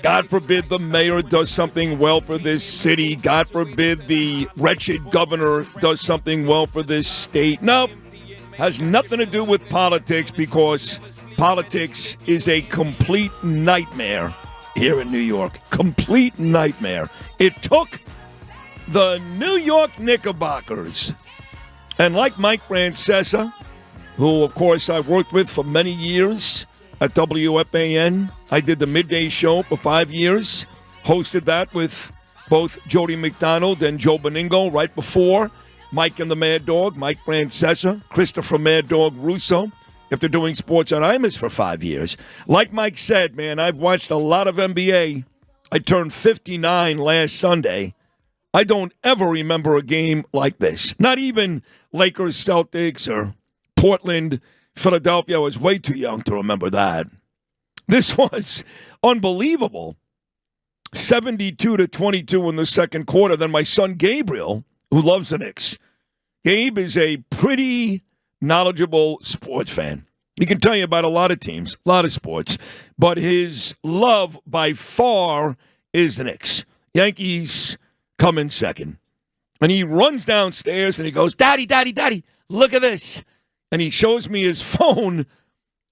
God forbid the mayor does something well for this city. God forbid the wretched governor does something well for this state. No, has nothing to do with politics because politics is a complete nightmare here in New York. Complete nightmare. It took the New York Knickerbockers. And like Mike Francesa, who, of course, I've worked with for many years at WFAN. I did the midday show for 5 years, hosted that with both Jody McDonald and Joe Beningo right before Mike and the Mad Dog, Mike Francesa, Christopher Mad Dog Russo, after doing sports on Imus for 5 years. Like Mike said, man, I've watched a lot of NBA. I turned 59 last Sunday. I don't ever remember a game like this. Not even Lakers, Celtics, or Portland, Philadelphia. I was way too young to remember that. This was unbelievable. 72-22 in the second quarter. Then my son Gabriel, who loves the Knicks. Gabe is a pretty knowledgeable sports fan. He can tell you about a lot of teams, a lot of sports. But his love by far is the Knicks. Yankees come in second. And he runs downstairs and he goes, Daddy, Daddy, Daddy, look at this. And he shows me his phone,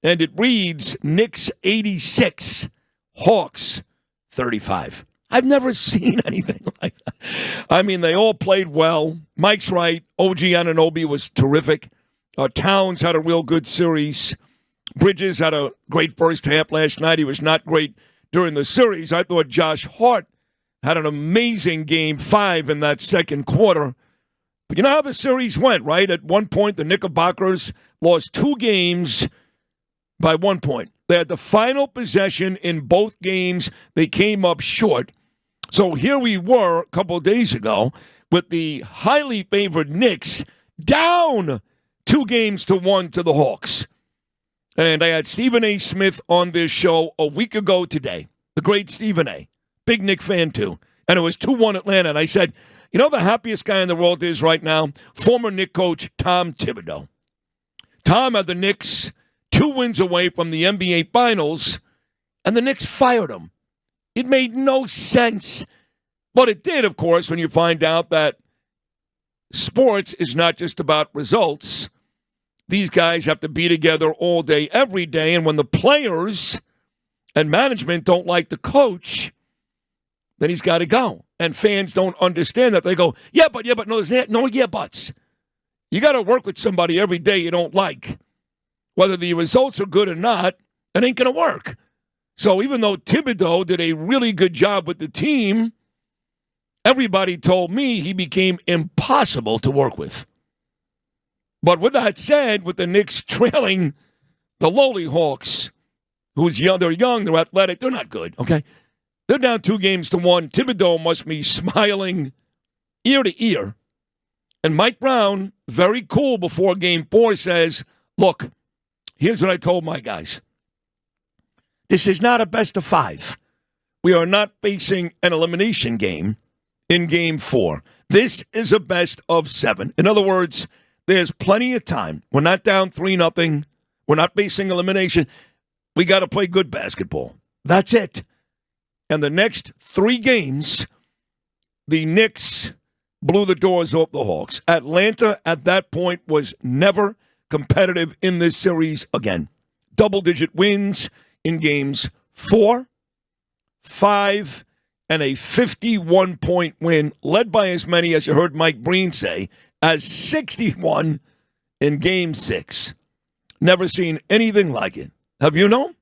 and it reads Knicks 86, Hawks 35. I've never seen anything like that. I mean, they all played well. Mike's right. OG Anunoby was terrific. Towns had a real good series. Bridges had a great first half last night. He was not great during the series. I thought Josh Hart had an amazing game 5 in that second quarter. But you know how the series went, right? At one point, the Knickerbockers lost 2 games by 1 point. They had the final possession in both games. They came up short. So here we were a couple of days ago with the highly favored Knicks down 2-1 to the Hawks. And I had Stephen A. Smith on this show a week ago today. The great Stephen A. Big Knick fan, too. And it was 2-1 Atlanta. And I said, you know the happiest guy in the world is right now? Former Knicks coach Tom Thibodeau. Tom had the Knicks 2 wins away from the NBA Finals, and the Knicks fired him. It made no sense. But it did, of course, when you find out that sports is not just about results. These guys have to be together all day, every day. And when the players and management don't like the coach, then he's got to go. And fans don't understand that. They go, yeah, but no, there's no yeah, buts. You got to work with somebody every day you don't like. Whether the results are good or not, it ain't going to work. So even though Thibodeau did a really good job with the team, everybody told me he became impossible to work with. But with that said, with the Knicks trailing the lowly Hawks, who's young, they're athletic, they're not good, okay? They're down 2-1. Thibodeau must be smiling ear to ear. And Mike Brown, very cool before Game 4, says, look, here's what I told my guys. This is not a best of 5. We are not facing an elimination game in Game 4. This is a best of 7. In other words, there's plenty of time. We're not down 3-0. We're not facing elimination. We got to play good basketball. That's it. And the next 3 games, the Knicks blew the doors off the Hawks. Atlanta, at that point, was never competitive in this series again. Double-digit wins in games 4, 5, and a 51-point win, led by as many, as you heard Mike Breen say, as 61 in Game 6. Never seen anything like it. Have you known?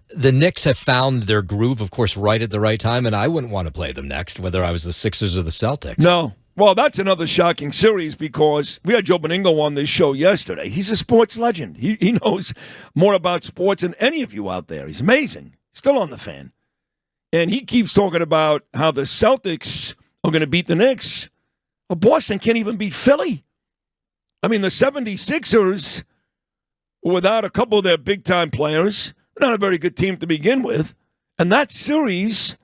The Knicks have found their groove, of course, right at the right time, and I wouldn't want to play them next, whether I was the Sixers or the Celtics. No. Well, that's another shocking series because we had Joe Beningo on this show yesterday. He's a sports legend. He knows more about sports than any of you out there. He's amazing. Still on the Fan. And he keeps talking about how the Celtics are going to beat the Knicks. Well, Boston can't even beat Philly. I mean, the 76ers, without a couple of their big-time players, not a very good team to begin with. And that series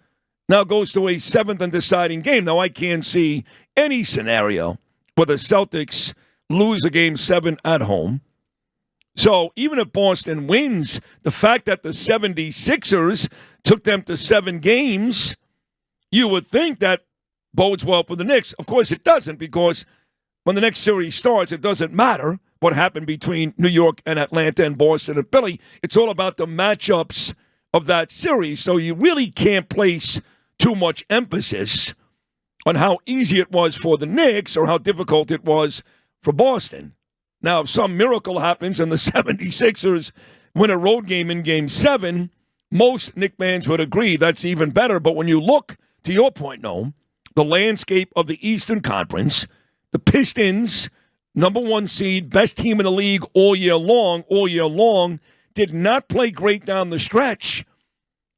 now goes to a 7th and deciding game. Now, I can't see any scenario where the Celtics lose a Game 7 at home. So even if Boston wins, the fact that the 76ers took them to 7 games, you would think that bodes well for the Knicks. Of course, it doesn't, because when the next series starts, it doesn't matter what happened between New York and Atlanta and Boston and Philly. It's all about the matchups of that series. So you really can't place too much emphasis on how easy it was for the Knicks or how difficult it was for Boston. Now, if some miracle happens and the 76ers win a road game in Game 7, most Knicks fans would agree that's even better. But when you look, to your point, Noam, the landscape of the Eastern Conference, the Pistons, number 1 seed, best team in the league all year long, did not play great down the stretch,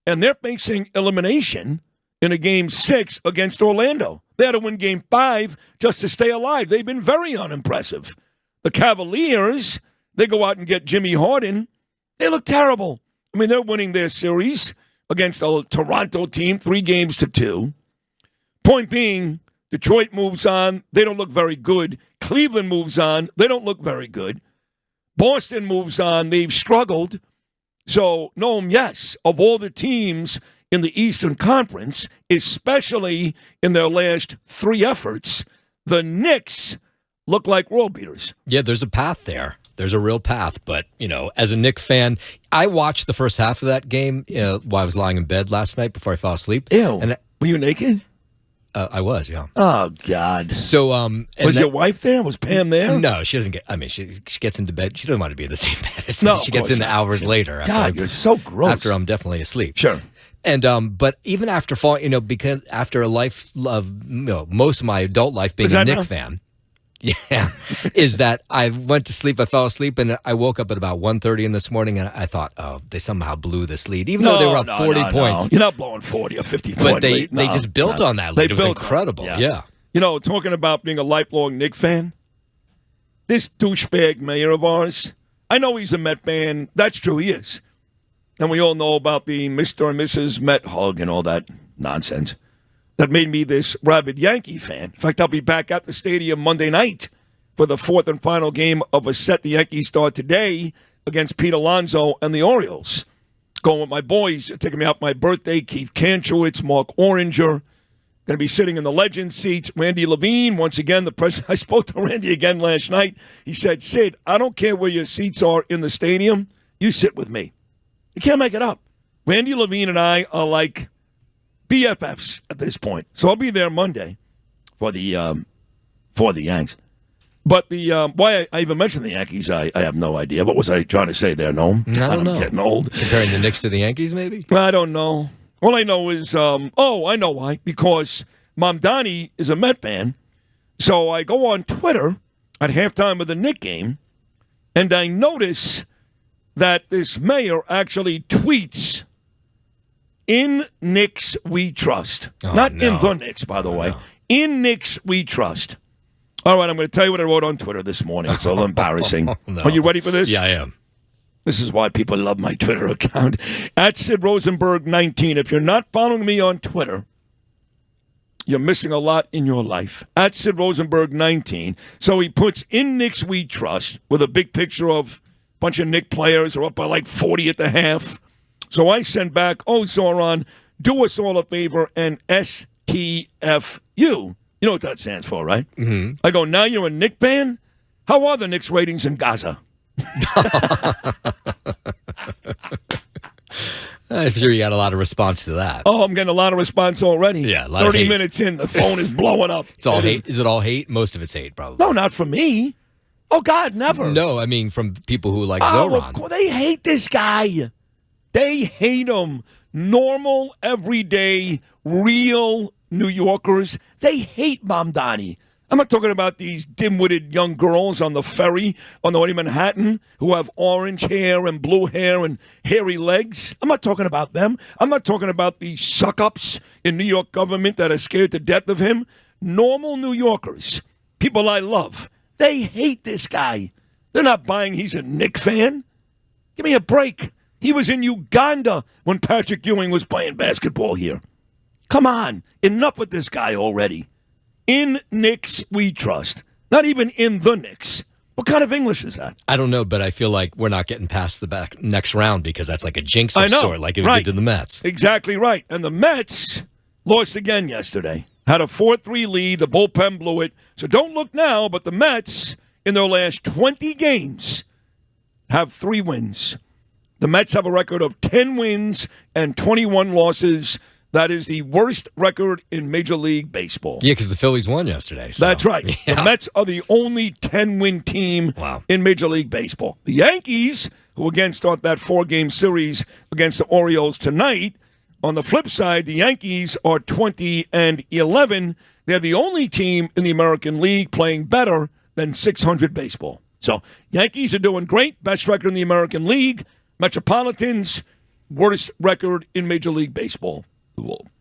and they're facing elimination in a Game 6 against Orlando. They had to win Game 5 just to stay alive. They've been very unimpressive. The Cavaliers, they go out and get Jimmy Harden. They look terrible. I mean, they're winning their series against a Toronto team 3-2. Point being, Detroit moves on. They don't look very good. Cleveland moves on. They don't look very good. Boston moves on. They've struggled. So, Noam, yes, of all the teams in the Eastern Conference, especially in their last 3 efforts, the Knicks look like world beaters. Yeah, there's a path there. There's a real path. But, as a Knicks fan, I watched the first half of that game while I was lying in bed last night before I fell asleep. Ew. And were you naked? I was, yeah. Oh, God. So, was your wife there? Was Pam there? No, she doesn't get. I mean, she gets into bed. She doesn't want to be in the same bed as me. No, she gets in hours later. God, you're so gross. After I'm definitely asleep. Sure. And but even after falling, because after a life of most of my adult life being a Knicks fan. Yeah, is that I went to sleep, I fell asleep, and I woke up at about 1:30 in this morning, and I thought, oh, they somehow blew this lead, even though they were up 40 points. No. You're not blowing 40 or 50 points. But they just built on that lead. It was incredible. Yeah. Talking about being a lifelong Knicks fan, this douchebag mayor of ours, I know he's a Met fan. That's true, he is. And we all know about the Mr. and Mrs. Met hug and all that nonsense. That made me this rabid Yankee fan. In fact, I'll be back at the stadium Monday night for the 4th and final game of a set the Yankees start today against Pete Alonso and the Orioles. Going with my boys, taking me out my birthday, Keith Kantrowitz, Mark Oranger. Going to be sitting in the legend seats. Randy Levine, once again, the president. I spoke to Randy again last night. He said, Sid, I don't care where your seats are in the stadium. You sit with me. You can't make it up. Randy Levine and I are like BFFs at this point. So I'll be there Monday for the Yanks. But the why I even mentioned the Yankees, I have no idea. What was I trying to say there, Noam? I don't know. I'm getting old. Comparing the Knicks to the Yankees, maybe? I don't know. All I know is, I know why. Because Mamdani is a Met fan. So I go on Twitter at halftime of the Knicks game, and I notice that this mayor actually tweets, "In Knicks we trust." Not in the Knicks, by the way. No. In Knicks we trust. All right, I'm going to tell you what I wrote on Twitter this morning. It's a little embarrassing. No. Are you ready for this? Yeah, I am. This is why people love my Twitter account. At Sid Rosenberg 19. If you're not following me on Twitter, you're missing a lot in your life. At Sid Rosenberg 19. So he puts "In Knicks we trust" with a big picture of a bunch of Knicks players are up by like 40 at the half. So I send back, Zoran, do us all a favor and STFU. You know what that stands for, right? Mm-hmm. I go, now you're a Knicks fan? How are the Knicks ratings in Gaza? I'm sure you got a lot of response to that. Oh, I'm getting a lot of response already. Yeah, a lot 30 of hate. minutes in, the phone is blowing up. It's all hate. Is it all hate? Most of it's hate, probably. No, not from me. Oh, God, never. No, I mean from people who like Zoran. Of course, they hate this guy. They hate him. Normal, everyday, real New Yorkers, they hate Mamdani. I'm not talking about these dim-witted young girls on the ferry on the way to Manhattan who have orange hair and blue hair and hairy legs. I'm not talking about them. I'm not talking about these suck-ups in New York government that are scared to death of him. Normal New Yorkers, people I love, they hate this guy. They're not buying he's a Knicks fan. Give me a break. He was in Uganda when Patrick Ewing was playing basketball here. Come on, enough with this guy already. In Knicks we trust. Not even in the Knicks, What kind of English is that? I don't know, but I feel like we're not getting past the next round because that's like a jinx I of know, sort, like it right. did to the Mets. Exactly right. And the Mets lost again yesterday. Had a 4-3 lead. The bullpen blew it. So don't look now, but the Mets, in their last 20 games, have 3 wins. The Mets have a record of 10 wins and 21 losses. That is the worst record in Major League Baseball. Yeah, because the Phillies won yesterday. So. That's right. Yeah. The Mets are the only 10-win team in Major League Baseball. The Yankees, who again start that 4-game series against the Orioles tonight, on the flip side, the Yankees are 20-11. They're the only team in the American League playing better than .600 baseball. So Yankees are doing great. Best record in the American League. Metropolitans, worst record in Major League Baseball.